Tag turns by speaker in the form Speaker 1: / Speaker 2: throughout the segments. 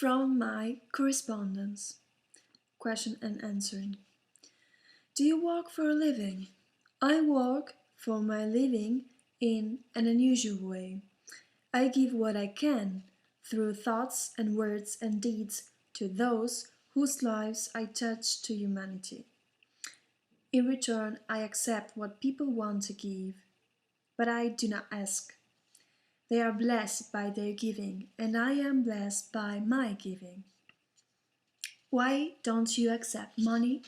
Speaker 1: From my correspondence. Question and answering. Do you work for a living? I work for my living in an unusual way. I give what I can, through thoughts and words and deeds, to those whose lives I touch to humanity. In return, I accept what people want to give, but I do not ask. They are blessed by their giving, and I am blessed by my giving. Why don't you accept money?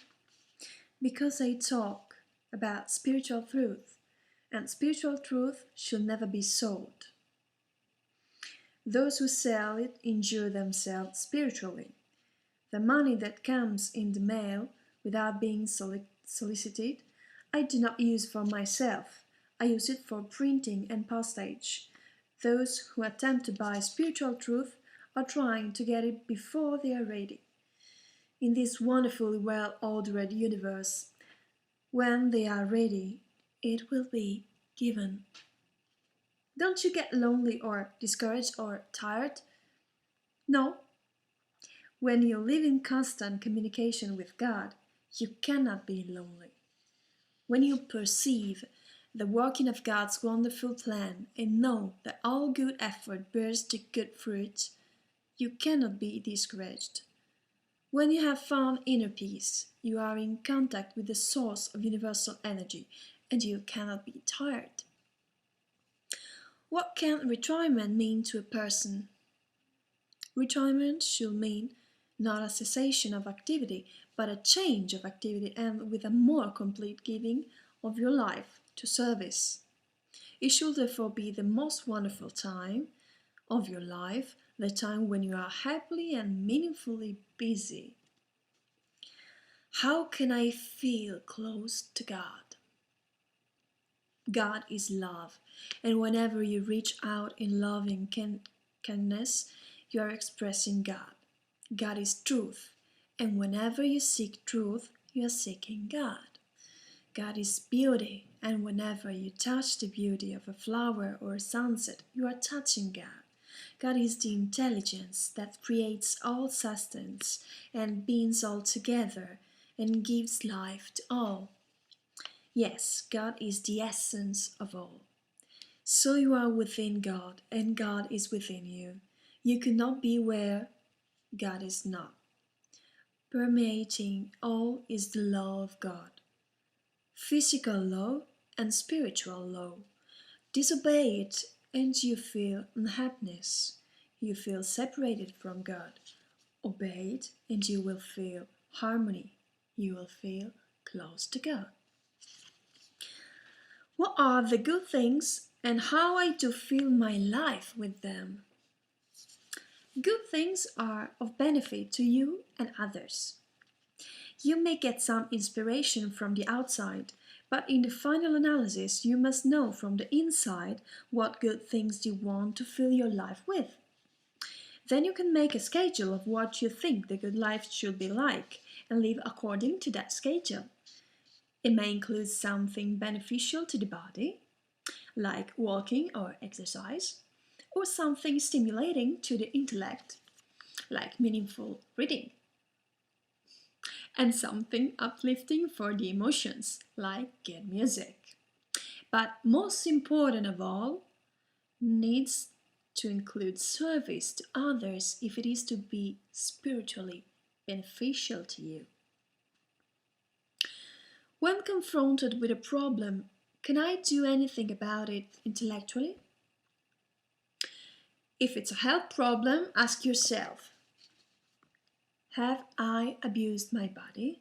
Speaker 1: Because I talk about spiritual truth, and spiritual truth should never be sold. Those who sell it injure themselves spiritually. The money that comes in the mail without being solicited, I do not use for myself. I use it for printing and postage. Those who attempt to buy spiritual truth are trying to get it before they are ready. In this wonderfully well-ordered universe, when they are ready, it will be given. Don't you get lonely or discouraged or tired? No. When you live in constant communication with God, you cannot be lonely. When you perceive the working of God's wonderful plan and know that all good effort bears the good fruit, you cannot be discouraged. When you have found inner peace, you are in contact with the source of universal energy, and you cannot be tired. What can retirement mean to a person? Retirement should mean not a cessation of activity, but a change of activity and with a more complete giving of your life to service. It should therefore be the most wonderful time of your life, the time when you are happily and meaningfully busy. How can I feel close to God? God is love, and whenever you reach out in loving kindness, you are expressing God. God is truth, and whenever you seek truth, you are seeking God. God is beauty, and whenever you touch the beauty of a flower or a sunset, you are touching God. God is the intelligence that creates all sustenance and binds all together and gives life to all. Yes, God is the essence of all. So you are within God, and God is within you. You cannot be where God is not. Permeating all is the law of God. Physical law and spiritual law. Disobey it and you feel unhappiness. You feel separated from God. Obey it and you will feel harmony. You will feel close to God. What are the good things and how I do fill my life with them? Good things are of benefit to you and others. You may get some inspiration from the outside, but in the final analysis you must know from the inside what good things you want to fill your life with. Then you can make a schedule of what you think the good life should be like and live according to that schedule. It may include something beneficial to the body, like walking or exercise, or something stimulating to the intellect, like meaningful reading, and something uplifting for the emotions, like good music. But most important of all, needs to include service to others if it is to be spiritually beneficial to you. When confronted with a problem, can I do anything about it intellectually? If it's a health problem, ask yourself, have I abused my body?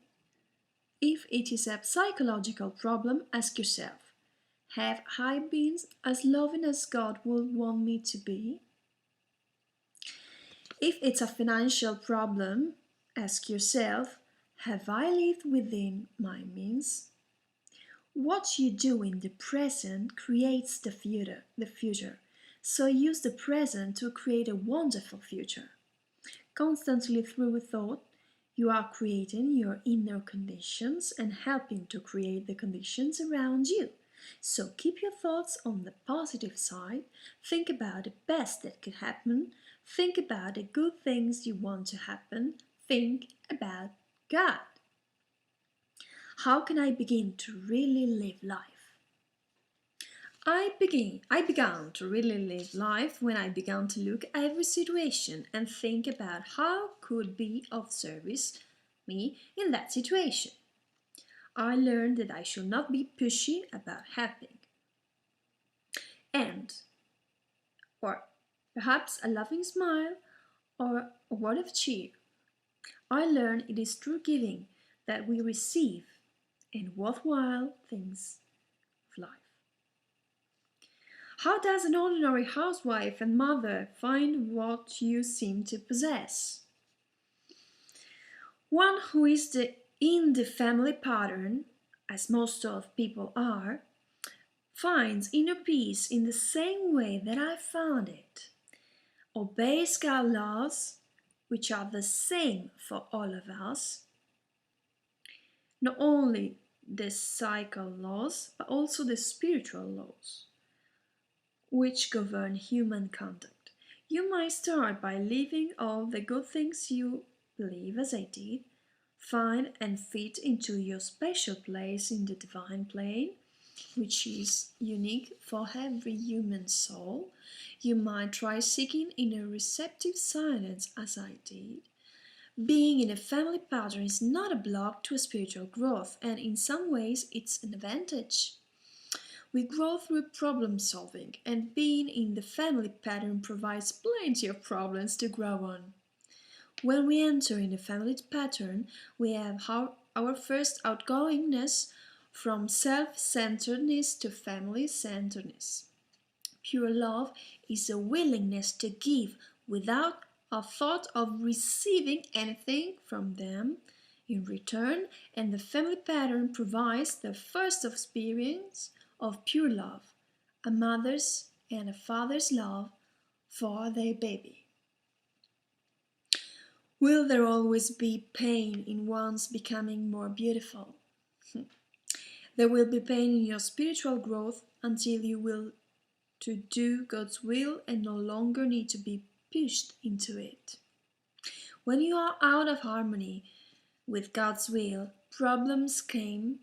Speaker 1: If it is a psychological problem, ask yourself, have I been as loving as God would want me to be? If it's a financial problem, ask yourself, have I lived within my means? What you do in the present creates the future. So use the present to create a wonderful future. Constantly through thought, you are creating your inner conditions and helping to create the conditions around you. So keep your thoughts on the positive side, think about the best that could happen, think about the good things you want to happen, think about God. How can I begin to really live life? I began to really live life when I began to look at every situation and think about how could be of service me in that situation. I learned that I should not be pushy about helping. And, or perhaps a loving smile or a word of cheer. I learned it is through giving that we receive in worthwhile things of life. How does an ordinary housewife and mother find what you seem to possess? One who is in the family pattern, as most of people are, finds inner peace in the same way that I found it. Obeys God's laws, which are the same for all of us, not only the psychical laws, but also the spiritual laws, which govern human conduct. You might start by living all the good things you believe, as I did, find and fit into your special place in the divine plane, which is unique for every human soul. You might try seeking in a receptive silence, as I did. Being in a family pattern is not a block to spiritual growth, and in some ways it's an advantage. We grow through problem solving, and being in the family pattern provides plenty of problems to grow on. When we enter in a family pattern, we have our first outgoingness from self-centeredness to family-centeredness. Pure love is a willingness to give without a thought of receiving anything from them in return, and the family pattern provides the first experience of pure love, a mother's and a father's love for their baby. Will there always be pain in one's becoming more beautiful? There will be pain in your spiritual growth until you will to do God's will and no longer need to be pushed into it. When you are out of harmony with God's will, problems come.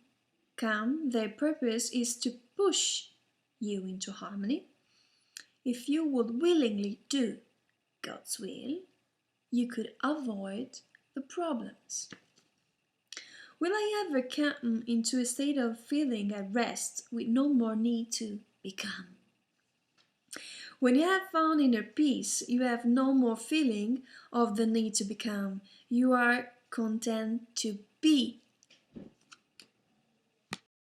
Speaker 1: Their purpose is to push you into harmony. If you would willingly do God's will, you could avoid the problems. Will I ever come into a state of feeling at rest with no more need to become? When you have found inner peace, you have no more feeling of the need to become. You are content to be